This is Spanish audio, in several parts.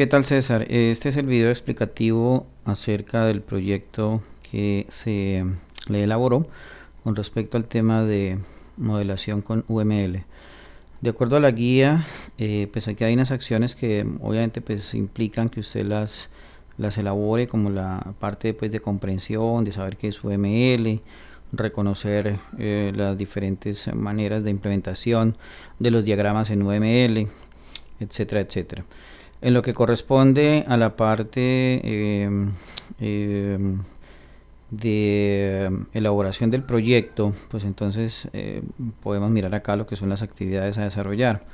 ¿Qué tal, César? Este es el video explicativo acerca del proyecto que se le elaboró con respecto al tema de modelación con UML. De acuerdo a la guía, pues aquí hay unas acciones que obviamente pues implican que usted las elabore, como la parte pues, de comprensión, de saber qué es UML, reconocer las diferentes maneras de implementación de los diagramas en UML, etcétera, etcétera. En lo que corresponde a la parte de elaboración del proyecto, pues entonces podemos mirar acá lo que son las actividades a desarrollar.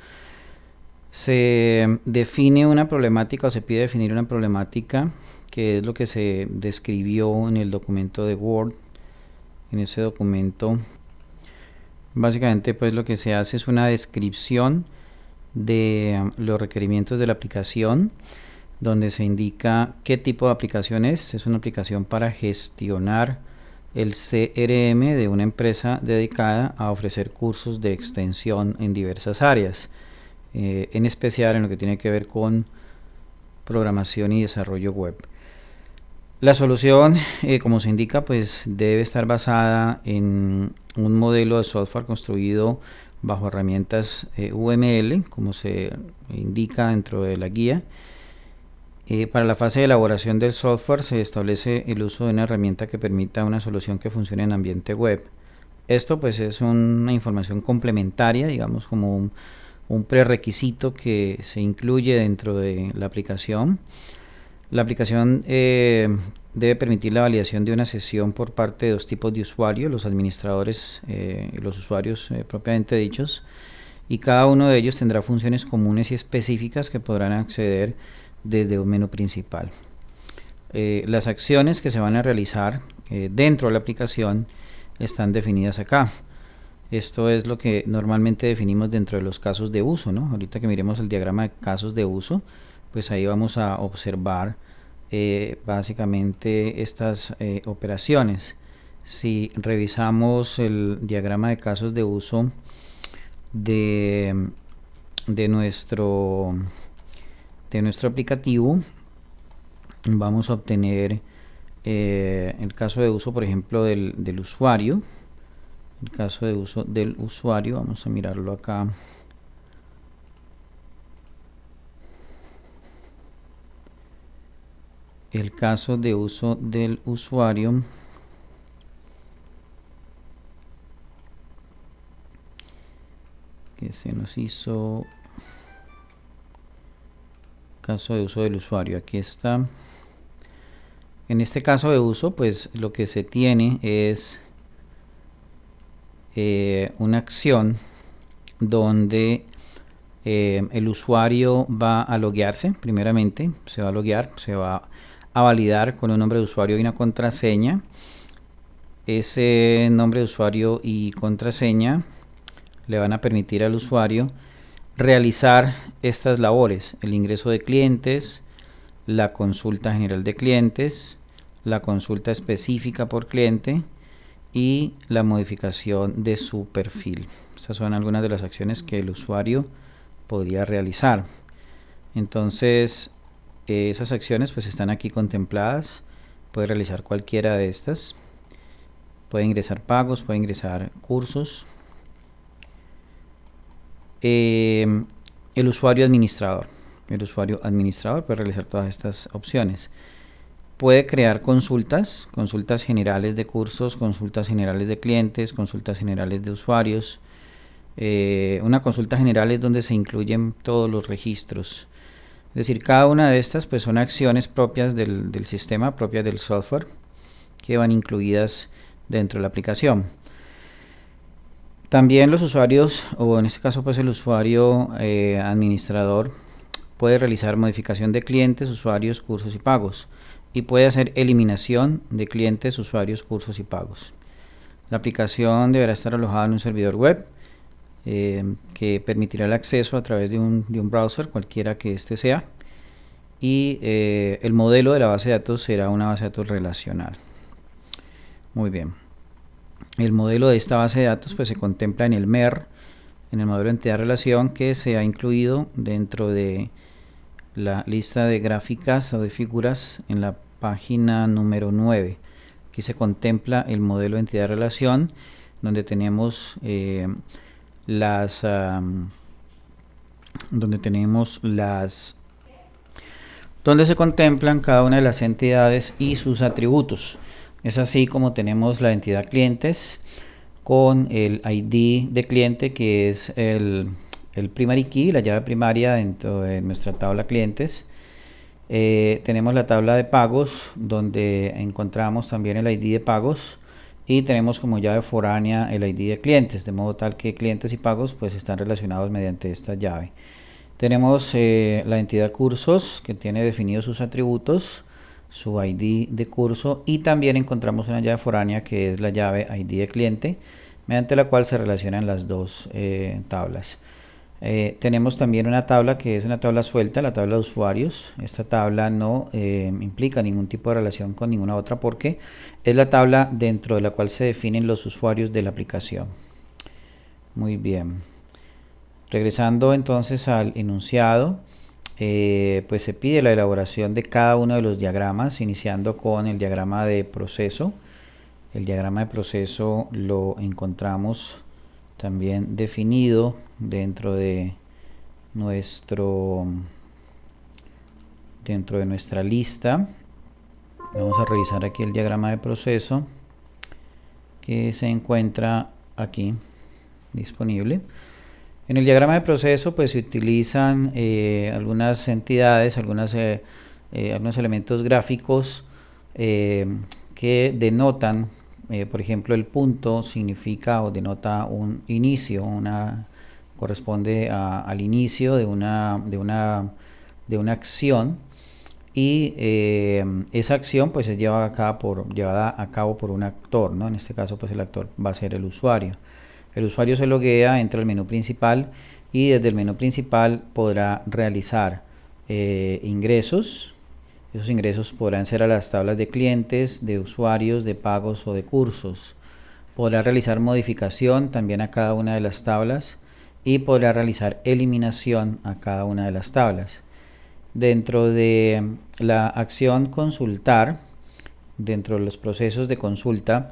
Se define una problemática o se pide definir una problemática, que es lo que se describió en el documento de Word. En ese documento básicamente pues lo que se hace es una descripción de los requerimientos de la aplicación, donde se indica qué tipo de aplicación es. Es una aplicación para gestionar el CRM de una empresa dedicada a ofrecer cursos de extensión en diversas áreas, en especial en lo que tiene que ver con programación y desarrollo web. La solución, como se indica, pues debe estar basada en un modelo de software construido bajo herramientas UML, como se indica dentro de la guía. Para la fase de elaboración del software se establece el uso de una herramienta que permita una solución que funcione en ambiente web. Esto pues es una información complementaria, digamos como un prerequisito que se incluye dentro de la aplicación. La aplicación debe permitir la validación de una sesión por parte de dos tipos de usuarios, los administradores y los usuarios propiamente dichos, y cada uno de ellos tendrá funciones comunes y específicas que podrán acceder desde un menú principal. Las acciones que se van a realizar dentro de la aplicación están definidas acá. Esto es lo que normalmente definimos dentro de los casos de uso, ¿no? Ahorita que miremos el diagrama de casos de uso, pues ahí vamos a observar básicamente estas operaciones. Si revisamos el diagrama de casos de uso de, de nuestro aplicativo, vamos a obtener el caso de uso, por ejemplo, del usuario. El caso de uso del usuario, vamos a mirarlo acá. El caso de uso del usuario que se nos hizo. Caso de uso del usuario, aquí está. En este caso de uso, pues lo que se tiene es una acción donde el usuario va a loguearse. Primeramente se va a loguear, se va a validar con un nombre de usuario y una contraseña. Ese nombre de usuario y contraseña le van a permitir al usuario realizar estas labores: el ingreso de clientes, la consulta general de clientes, la consulta específica por cliente y la modificación de su perfil. Estas son algunas de las acciones que el usuario podría realizar. Entonces esas acciones pues están aquí contempladas. Puede realizar cualquiera de estas. Puede ingresar pagos, puede ingresar cursos. El usuario administrador. El usuario administrador puede realizar todas estas opciones. Puede crear consultas generales de cursos, consultas generales de clientes, consultas generales de usuarios. Una consulta general es donde se incluyen todos los registros. Es decir, cada una de estas pues son acciones propias del sistema, propias del software, que van incluidas dentro de la aplicación. También los usuarios, o en este caso pues el usuario administrador, puede realizar modificación de clientes, usuarios, cursos y pagos, y puede hacer eliminación de clientes, usuarios, cursos y pagos. La aplicación deberá estar alojada en un servidor web que permitirá el acceso a través de un browser, cualquiera que este sea, y el modelo de la base de datos será una base de datos relacional. Muy bien. El modelo de esta base de datos pues se contempla en el MER, en el modelo de entidad relación, que se ha incluido dentro de la lista de gráficas o de figuras en la página número 9. Aquí se contempla el modelo de entidad de relación, donde tenemos donde se contemplan cada una de las entidades y sus atributos. Es así como tenemos la entidad clientes con el ID de cliente, que es el primary key, la llave primaria dentro de nuestra tabla clientes. Tenemos la tabla de pagos, donde encontramos también el ID de pagos, y tenemos como llave foránea el ID de clientes, de modo tal que clientes y pagos pues están relacionados mediante esta llave. Tenemos la entidad cursos, que tiene definidos sus atributos, su ID de curso, y también encontramos una llave foránea que es la llave ID de cliente, mediante la cual se relacionan las dos tablas. Tenemos también una tabla que es una tabla suelta, la tabla de usuarios. Esta tabla no implica ningún tipo de relación con ninguna otra, porque es la tabla dentro de la cual se definen los usuarios de la aplicación. Muy bien. Regresando entonces al enunciado, pues se pide la elaboración de cada uno de los diagramas, iniciando con el diagrama de proceso. El diagrama de proceso lo encontramos también definido dentro de nuestra lista. Vamos a revisar aquí el diagrama de proceso, que se encuentra aquí disponible. En el diagrama de proceso pues se utilizan algunas entidades, algunos elementos gráficos que denotan, por ejemplo, el punto significa o denota un inicio, corresponde al inicio de una acción, y esa acción pues es llevada a cabo por un actor, ¿no? En este caso pues el actor va a ser el usuario. El usuario se loguea, entra al menú principal, y desde el menú principal podrá realizar ingresos. Esos ingresos podrán ser a las tablas de clientes, de usuarios, de pagos o de cursos. Podrá realizar modificación también a cada una de las tablas, y podrá realizar eliminación a cada una de las tablas. Dentro de la acción consultar, dentro de los procesos de consulta,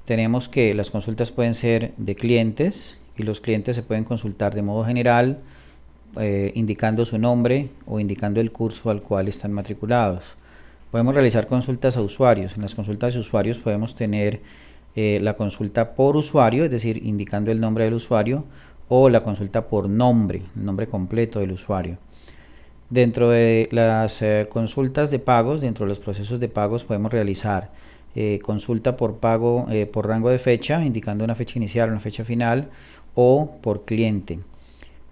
tenemos que las consultas pueden ser de clientes, y los clientes se pueden consultar de modo general, indicando su nombre o indicando el curso al cual están matriculados. Podemos realizar consultas a usuarios. En las consultas de usuarios podemos tener la consulta por usuario, es decir, indicando el nombre del usuario, o la consulta por nombre, el nombre completo del usuario. Dentro de las consultas de pagos, dentro de los procesos de pagos, podemos realizar consulta por pago por rango de fecha, indicando una fecha inicial o una fecha final, o por cliente.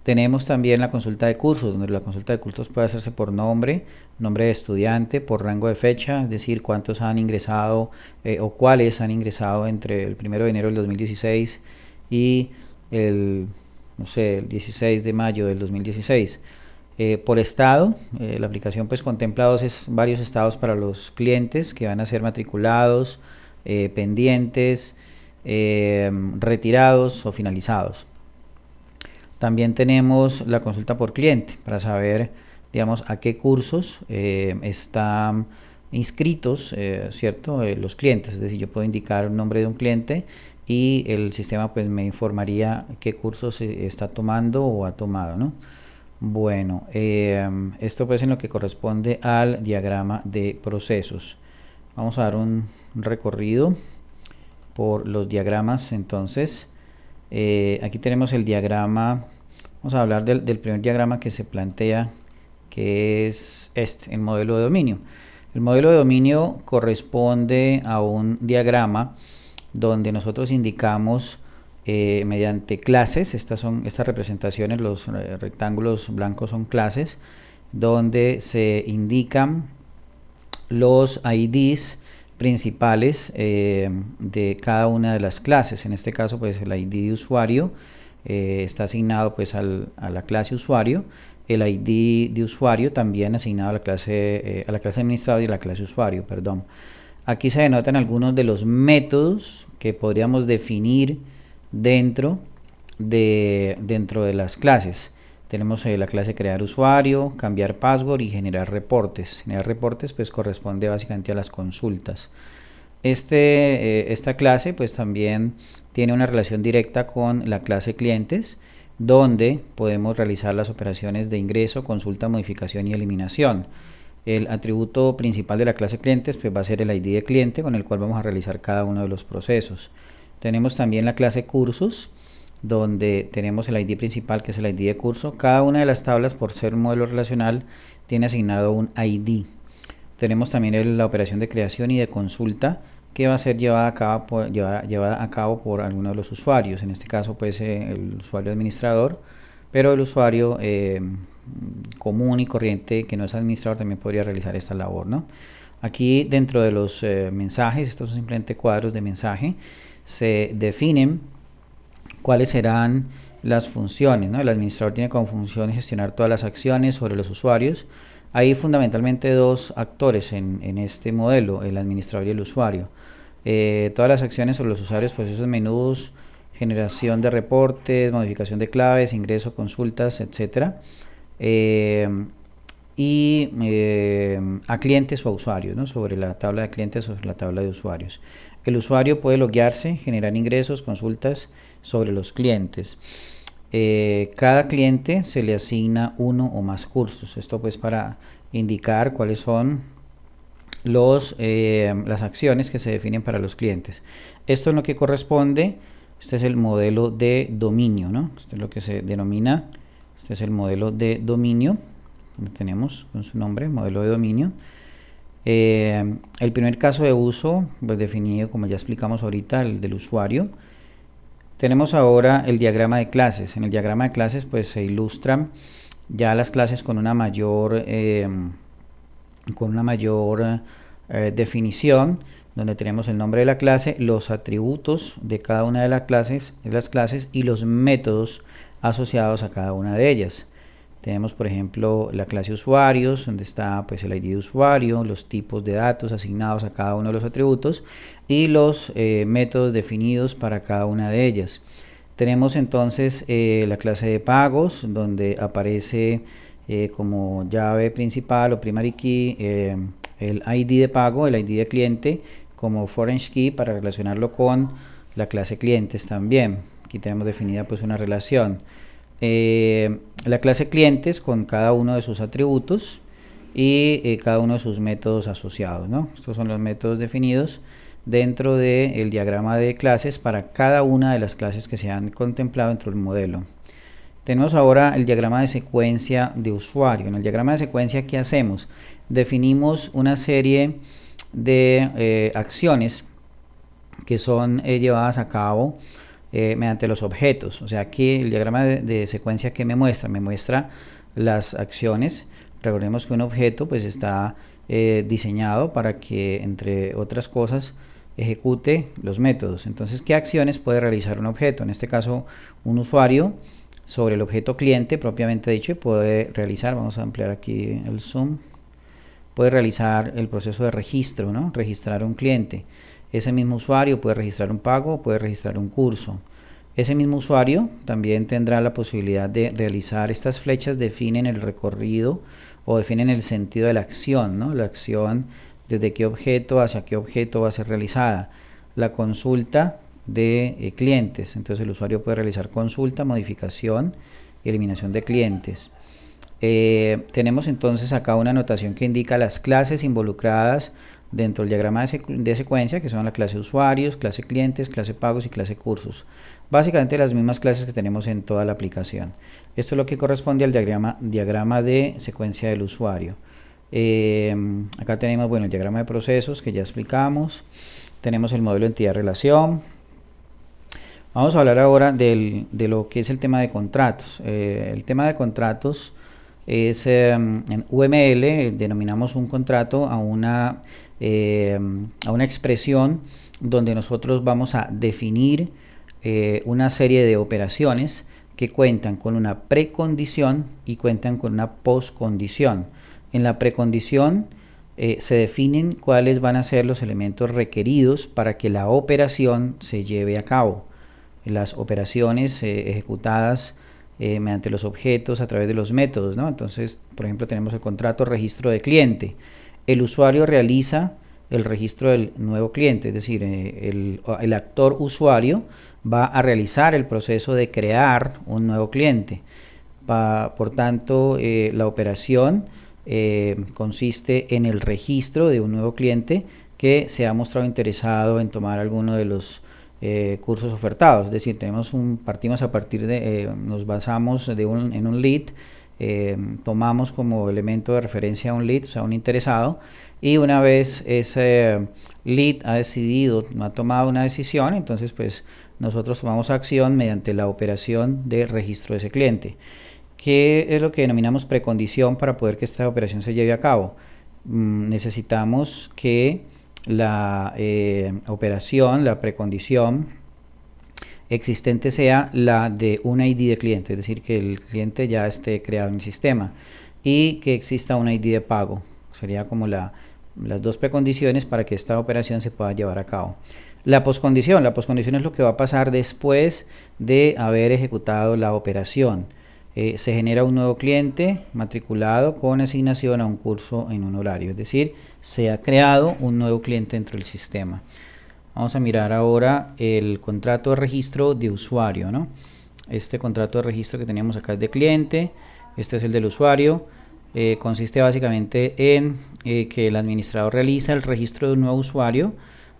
Tenemos también la consulta de cursos, donde la consulta de cursos puede hacerse por nombre de estudiante, por rango de fecha, es decir, cuántos han ingresado o cuáles han ingresado entre el 1 de enero del 2016 y el 16 de mayo del 2016. Por estado, la aplicación pues contempla varios estados para los clientes que van a ser matriculados, pendientes, retirados o finalizados. También tenemos la consulta por cliente para saber, digamos, a qué cursos están inscritos, ¿cierto? Los clientes. Es decir, yo puedo indicar el nombre de un cliente y el sistema pues me informaría qué cursos está tomando o ha tomado, ¿no? Bueno, esto pues en lo que corresponde al diagrama de procesos. Vamos a dar un recorrido por los diagramas. Entonces, aquí tenemos el diagrama. Vamos a hablar del primer diagrama que se plantea, que es el modelo de dominio. El modelo de dominio corresponde a un diagrama donde nosotros indicamos mediante clases. Estas representaciones, los rectángulos blancos son clases, donde se indican los IDs principales de cada una de las clases. En este caso pues el ID de usuario está asignado pues a la clase usuario, el ID de usuario también asignado a la clase administrador y a la clase usuario, perdón. Aquí se denotan algunos de los métodos que podríamos definir dentro de las clases. Tenemos la clase crear usuario, cambiar password y generar reportes. Generar reportes pues corresponde básicamente a las consultas. Esta clase pues también tiene una relación directa con la clase clientes, donde podemos realizar las operaciones de ingreso, consulta, modificación y eliminación. El atributo principal de la clase clientes pues va a ser el ID de cliente, con el cual vamos a realizar cada uno de los procesos. Tenemos también la clase cursos, donde tenemos el ID principal, que es el ID de curso. Cada una de las tablas, por ser un modelo relacional, tiene asignado un ID. Tenemos también la operación de creación y de consulta, que va a ser llevada a cabo por alguno de los usuarios. En este caso pues el usuario administrador, pero el usuario común y corriente que no es administrador también podría realizar esta labor, ¿no? Aquí dentro de los mensajes, estos son simplemente cuadros de mensaje, se definen cuáles serán las funciones, ¿no? El administrador tiene como función gestionar todas las acciones sobre los usuarios. Hay fundamentalmente dos actores en este modelo, el administrador y el usuario. Todas las acciones sobre los usuarios, procesos, menús, generación de reportes, modificación de claves, ingreso, consultas, etc. A clientes o a usuarios, ¿no? Sobre la tabla de clientes o sobre la tabla de usuarios. El usuario puede loguearse, generar ingresos, consultas sobre los clientes. Cada cliente se le asigna uno o más cursos. Esto pues para indicar cuáles son las acciones que se definen para los clientes. Esto es lo que corresponde. Este es el modelo de dominio, ¿no? Este es lo que se denomina. Este es el modelo de dominio. Tenemos con su nombre, modelo de dominio. El primer caso de uso, pues definido como ya explicamos ahorita, el del usuario. Tenemos ahora el diagrama de clases. En el diagrama de clases pues se ilustran ya las clases con una mayor definición, donde tenemos el nombre de la clase, los atributos de cada una de las clases y los métodos asociados a cada una de ellas. Tenemos por ejemplo la clase usuarios, donde está pues el ID de usuario, los tipos de datos asignados a cada uno de los atributos y los métodos definidos para cada una de ellas. Tenemos entonces la clase de pagos, donde aparece como llave principal o primary key el ID de pago, el ID de cliente, como foreign key para relacionarlo con la clase clientes también. Aquí tenemos definida pues una relación. La clase clientes con cada uno de sus atributos y cada uno de sus métodos asociados, ¿no? Estos son los métodos definidos dentro del diagrama de clases para cada una de las clases que se han contemplado dentro del modelo. Tenemos ahora el diagrama de secuencia de usuario. En el diagrama de secuencia, ¿qué hacemos? Definimos una serie de acciones que son llevadas a cabo mediante los objetos. O sea, aquí el diagrama de secuencia que me muestra las acciones. Recordemos que un objeto pues está diseñado para que, entre otras cosas, ejecute los métodos. Entonces, ¿qué acciones puede realizar un objeto? En este caso, un usuario sobre el objeto cliente propiamente dicho puede realizar, vamos a ampliar aquí el zoom, puede realizar el proceso de registro, ¿no? Registrar un cliente. Ese mismo usuario puede registrar un pago, puede registrar un curso. Ese mismo usuario también tendrá la posibilidad de realizar estas flechas, definen el recorrido o definen el sentido de la acción, ¿no? La acción, desde qué objeto hacia qué objeto va a ser realizada. La consulta de clientes, entonces el usuario puede realizar consulta, modificación y eliminación de clientes. Tenemos entonces acá una anotación que indica las clases involucradas dentro del diagrama de secuencia, que son la clase usuarios, clase clientes, clase pagos y clase cursos. Básicamente las mismas clases que tenemos en toda la aplicación. Esto es lo que corresponde al diagrama de secuencia del usuario. Acá tenemos, bueno, el diagrama de procesos que ya explicamos. Tenemos el modelo entidad-relación. Vamos a hablar ahora de lo que es el tema de contratos. El tema de contratos es en UML denominamos un contrato a una expresión donde nosotros vamos a definir una serie de operaciones que cuentan con una precondición y cuentan con una postcondición. En la precondición se definen cuáles van a ser los elementos requeridos para que la operación se lleve a cabo. Las operaciones ejecutadas mediante los objetos a través de los métodos, ¿no? Entonces, por ejemplo, tenemos el contrato registro de cliente. El usuario realiza el registro del nuevo cliente, es decir, el actor usuario va a realizar el proceso de crear un nuevo cliente. Por tanto, la operación consiste en el registro de un nuevo cliente que se ha mostrado interesado en tomar alguno de los cursos ofertados. Es decir, partimos a partir de, nos basamos en un lead, tomamos como elemento de referencia un lead, o sea, un interesado, y una vez ese lead ha tomado una decisión, entonces pues nosotros tomamos acción mediante la operación de registro de ese cliente. ¿Qué es lo que denominamos precondición para poder que esta operación se lleve a cabo? Necesitamos que la operación, la precondición existente sea la de un ID de cliente, es decir, que el cliente ya esté creado en el sistema y que exista un ID de pago. Sería como las dos precondiciones para que esta operación se pueda llevar a cabo. La poscondición es lo que va a pasar después de haber ejecutado la operación. Se genera un nuevo cliente matriculado con asignación a un curso en un horario, es decir, se ha creado un nuevo cliente dentro del sistema. Vamos a mirar ahora el contrato de registro de usuario, ¿no? Este contrato de registro que teníamos acá es de cliente, este es el del usuario. Consiste básicamente en que el administrador realiza el registro de un nuevo usuario.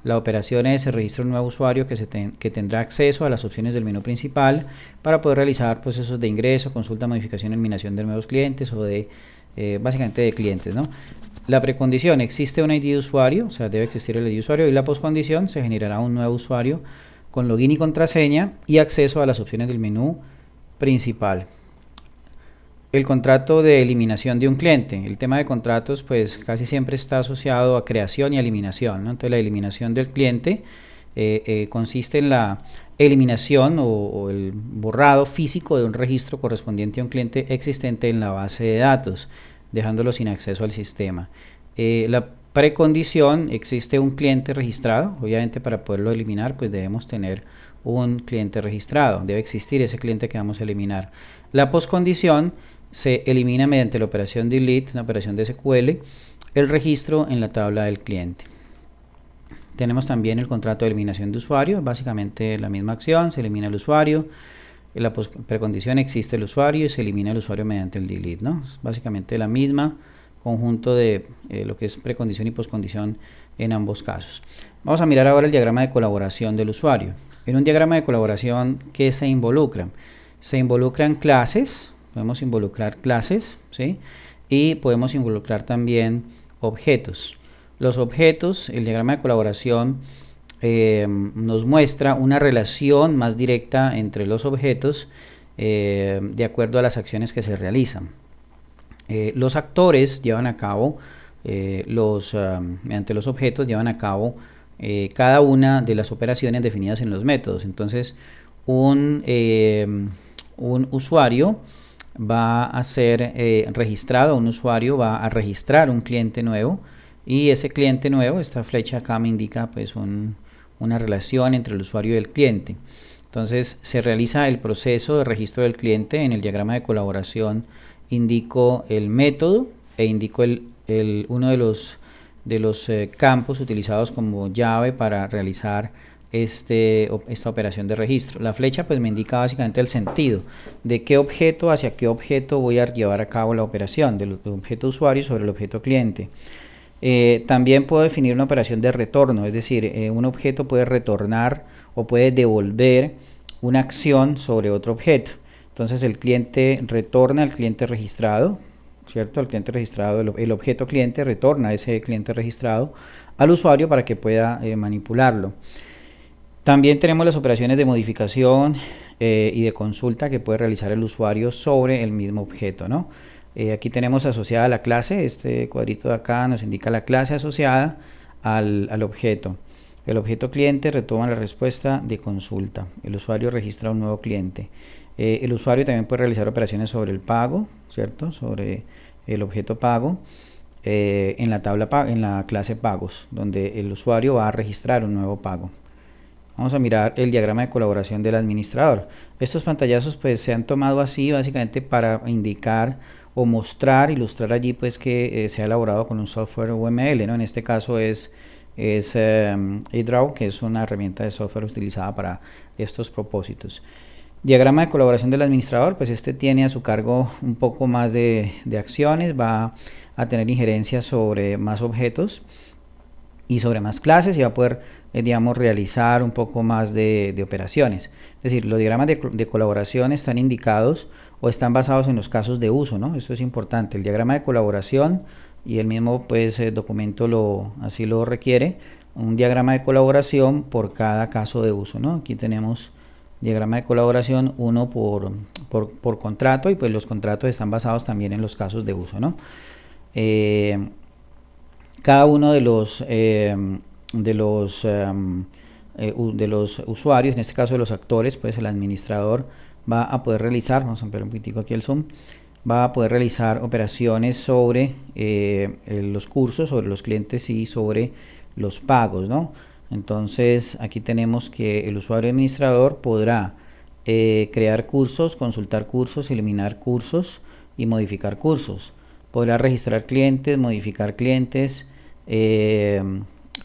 La operación es el registro de un nuevo usuario que tendrá acceso a las opciones del menú principal para poder realizar procesos de ingreso, consulta, modificación, eliminación de nuevos clientes o de básicamente de clientes, ¿no? La precondición, existe un ID de usuario, o sea, debe existir el ID de usuario, y la poscondición, se generará un nuevo usuario con login y contraseña y acceso a las opciones del menú principal. El contrato de eliminación de un cliente. El tema de contratos pues casi siempre está asociado a creación y eliminación, ¿no? Entonces la eliminación del cliente consiste en la eliminación o el borrado físico de un registro correspondiente a un cliente existente en la base de datos, dejándolo sin acceso al sistema. La precondición, existe un cliente registrado. Obviamente para poderlo eliminar pues debemos tener un cliente registrado, debe existir ese cliente que vamos a eliminar. La poscondición, se elimina mediante la operación delete, una operación de SQL, el registro en la tabla del cliente. Tenemos también el contrato de eliminación de usuario, básicamente la misma acción, se elimina el usuario, en la precondición existe el usuario y se elimina el usuario mediante el delete, ¿no? Es básicamente la misma conjunto de lo que es precondición y poscondición en ambos casos. Vamos a mirar ahora el diagrama de colaboración del usuario. En un diagrama de colaboración, ¿qué se involucra? Se involucran clases. Podemos involucrar clases, ¿sí? Y podemos involucrar también objetos. Los objetos, el diagrama de colaboración nos muestra una relación más directa entre los objetos de acuerdo a las acciones que se realizan. Los actores llevan a cabo, mediante los objetos, llevan a cabo cada una de las operaciones definidas en los métodos. Entonces, un usuario va a ser registrado, un usuario va a registrar un cliente nuevo y ese cliente nuevo, esta flecha acá me indica pues una relación entre el usuario y el cliente. Entonces se realiza el proceso de registro del cliente. En el diagrama de colaboración indico el método e indico uno de los campos utilizados como llave para realizar esta operación de registro. La flecha pues me indica básicamente el sentido de qué objeto hacia qué objeto voy a llevar a cabo la operación, del objeto usuario sobre el objeto cliente. También puedo definir una operación de retorno, es decir, un objeto puede retornar o puede devolver una acción sobre otro objeto. Entonces el cliente retorna al cliente registrado, ¿cierto? El cliente registrado, el objeto cliente retorna a ese cliente registrado al usuario para que pueda manipularlo. También tenemos las operaciones de modificación y de consulta que puede realizar el usuario sobre el mismo objeto, ¿no? Aquí tenemos asociada la clase, este cuadrito de acá nos indica la clase asociada al objeto. El objeto cliente retoma la respuesta de consulta. El usuario registra un nuevo cliente. El usuario también puede realizar operaciones sobre el pago, ¿cierto? Sobre el objeto pago en la clase pagos, donde el usuario va a registrar un nuevo pago. vamos a mirar el diagrama de colaboración del administrador. Estos pantallazos pues se han tomado así básicamente para indicar o mostrar, ilustrar allí pues que se ha elaborado con un software UML, ¿no? En este caso es eDraw, que es una herramienta de software utilizada para estos propósitos. Diagrama de colaboración del administrador, pues este tiene a su cargo un poco más de acciones, va a tener injerencia sobre más objetos y sobre más clases, y va a poder, digamos, realizar un poco más de operaciones. Es decir, los diagramas de colaboración están indicados o están basados en los casos de uso, ¿no? Esto es importante. El diagrama de colaboración, y el mismo pues documento así lo requiere, un diagrama de colaboración por cada caso de uso, ¿no? Aquí tenemos diagrama de colaboración, uno por contrato, y pues los contratos están basados también en los casos de uso, ¿no? Cada uno de los usuarios, en este caso de los actores, pues el administrador va a poder realizar, vamos a ampliar un poquitico aquí el zoom, va a poder realizar operaciones sobre los cursos, sobre los clientes y sobre los pagos, ¿no? Entonces aquí tenemos que el usuario administrador podrá crear cursos, consultar cursos, eliminar cursos y modificar cursos. Podrá registrar clientes, modificar clientes,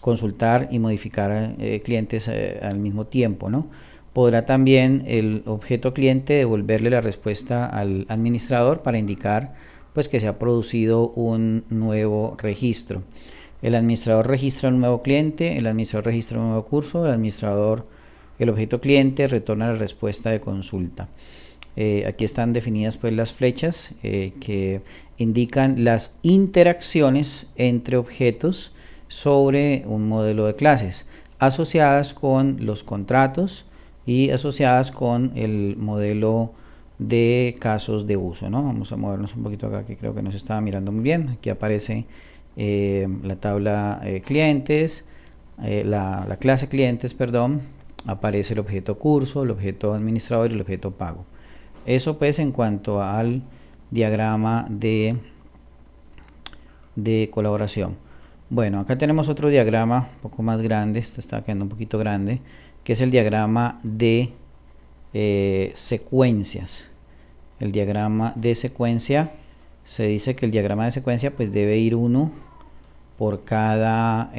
consultar y modificar clientes al mismo tiempo, ¿no? Podrá también el objeto cliente devolverle la respuesta al administrador para indicar pues que se ha producido un nuevo registro. El administrador registra un nuevo cliente, el administrador registra un nuevo curso, el objeto cliente retorna la respuesta de consulta. Aquí están definidas pues las flechas que indican las interacciones entre objetos sobre un modelo de clases, asociadas con los contratos y asociadas con el modelo de casos de uso, ¿no? Vamos a movernos un poquito acá, que creo que no se estaba mirando muy bien. Aquí aparece la tabla clientes, la clase clientes, perdón, aparece el objeto curso, el objeto administrador y el objeto pago. Eso pues en cuanto al diagrama de colaboración. Bueno, acá tenemos otro diagrama un poco más grande, este está quedando un poquito grande, que es el diagrama de secuencias. El diagrama de secuencia, se dice que el diagrama de secuencia pues debe ir uno por cada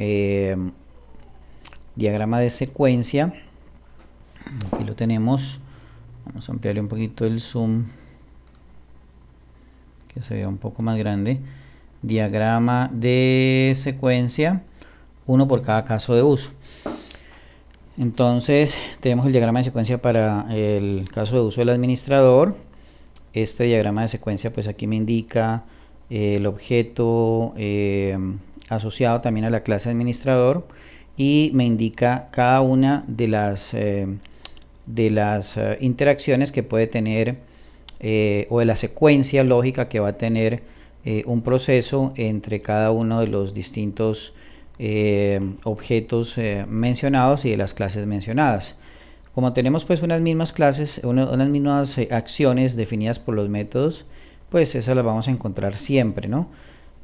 diagrama de secuencia. Aquí lo tenemos. Vamos a ampliarle un poquito el zoom, que se vea un poco más grande. Diagrama de secuencia, uno por cada caso de uso. Entonces tenemos el diagrama de secuencia para el caso de uso del administrador. Este diagrama de secuencia pues aquí me indica el objeto asociado también a la clase administrador, y me indica cada una de las interacciones que puede tener o de la secuencia lógica que va a tener un proceso entre cada uno de los distintos objetos mencionados y de las clases mencionadas. Como tenemos pues unas mismas clases, unas mismas acciones definidas por los métodos, pues esas las vamos a encontrar siempre, ¿no?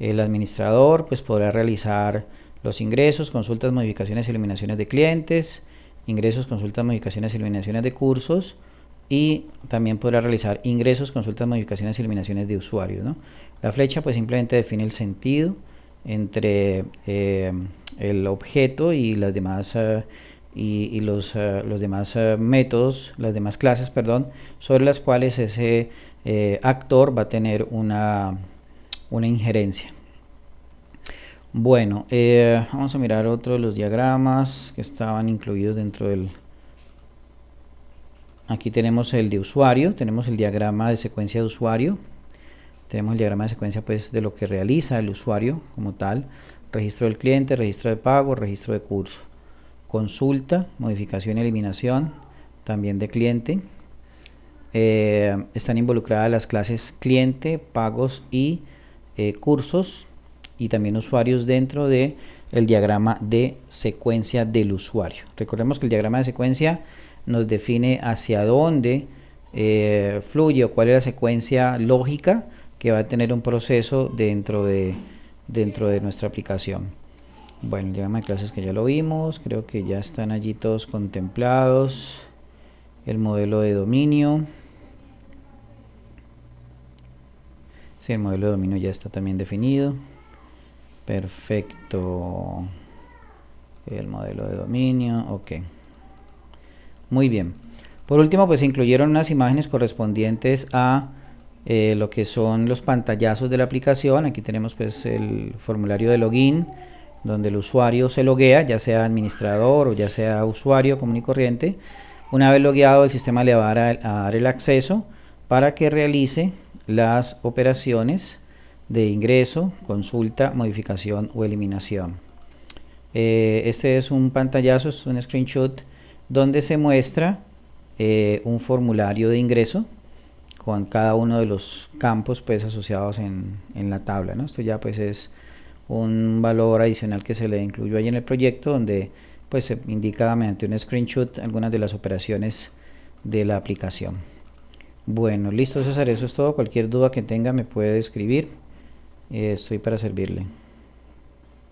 El administrador pues podrá realizar los ingresos, consultas, modificaciones y eliminaciones de clientes, ingresos, consultas, modificaciones y eliminaciones de cursos, y también podrá realizar ingresos, consultas, modificaciones y eliminaciones de usuarios, ¿no? La flecha pues simplemente define el sentido entre el objeto y las demás los demás métodos, las demás clases, perdón, sobre las cuales ese actor va a tener una injerencia. Bueno, vamos a mirar otro de los diagramas que estaban incluidos dentro del... Aquí tenemos el de usuario, tenemos el diagrama de secuencia de usuario, tenemos el diagrama de secuencia pues de lo que realiza el usuario como tal: registro del cliente, registro de pago, registro de curso, consulta, modificación y eliminación también de cliente. Están involucradas las clases cliente, pagos y cursos, y también usuarios dentro de el diagrama de secuencia del usuario. Recordemos que el diagrama de secuencia nos define hacia dónde fluye o cuál es la secuencia lógica que va a tener un proceso dentro de nuestra aplicación. Bueno, el diagrama de clases que ya lo vimos, creo que ya están allí todos contemplados. El modelo de dominio. Sí, el modelo de dominio ya está también definido. Perfecto. El modelo de dominio, ok. Muy bien. Por último, pues se incluyeron unas imágenes correspondientes a lo que son los pantallazos de la aplicación. Aquí tenemos pues el formulario de login, donde el usuario se loguea, ya sea administrador o ya sea usuario común y corriente. Una vez logueado, el sistema le va a dar el acceso para que realice las operaciones de ingreso, consulta, modificación o eliminación. Este es un pantallazo, es un screenshot donde se muestra un formulario de ingreso con cada uno de los campos pues asociados en la tabla, ¿no? Esto ya pues es un valor adicional que se le incluyó ahí en el proyecto, donde pues se indica mediante un screenshot algunas de las operaciones de la aplicación. Bueno, listo César, eso es todo. Cualquier duda que tenga me puede escribir, estoy para servirle.